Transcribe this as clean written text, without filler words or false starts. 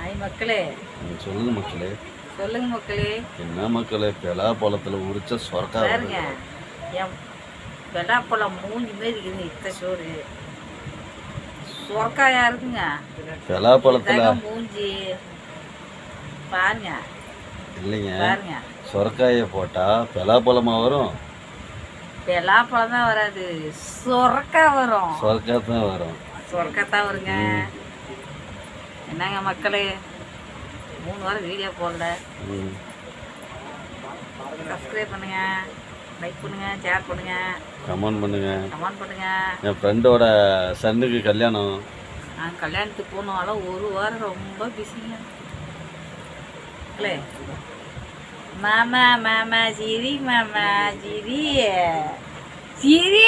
ஐ மக்களே, சொல்லுங்க மக்களே. சொல்லுங்க மக்களே. என்ன மக்களே, பலாப்பழத்தில் உரிச்ச சொரக்கா பாருங்க, என் பலாப்பழம் மூஞ்சி மாரி இருக்குதுங்க. இத்த சோறு சொரக்காயா இருக்குங்க. பலாப்பழத்தில் மூஞ்சி பாருங்க. இல்லைங்க, பாருங்க, சொரக்காயை போட்டால் பலாப்பழமாக வரும். பலாப்பழம் தான் வராது, சொரக்கா வரும். சொரக்கா தான் வரும். சொரக்கா தான் வருங்க. என்னங்க மக்களே, 3 வாரம் வீடியோ போடல. சப்ஸ்கிரைப் பண்ணுங்க, லைக் பண்ணுங்க, ஷேர் பண்ணுங்க, கமெண்ட் பண்ணுங்க. என் ஃப்ரெண்டோட சன்னுக்கு கல்யாணம். நான் கல்யாணத்துக்கு போனாலும் 1 வாரம் ரொம்ப பிஸிங்க. மாமா மாமா சிரி, மாமா சிரி சிரி.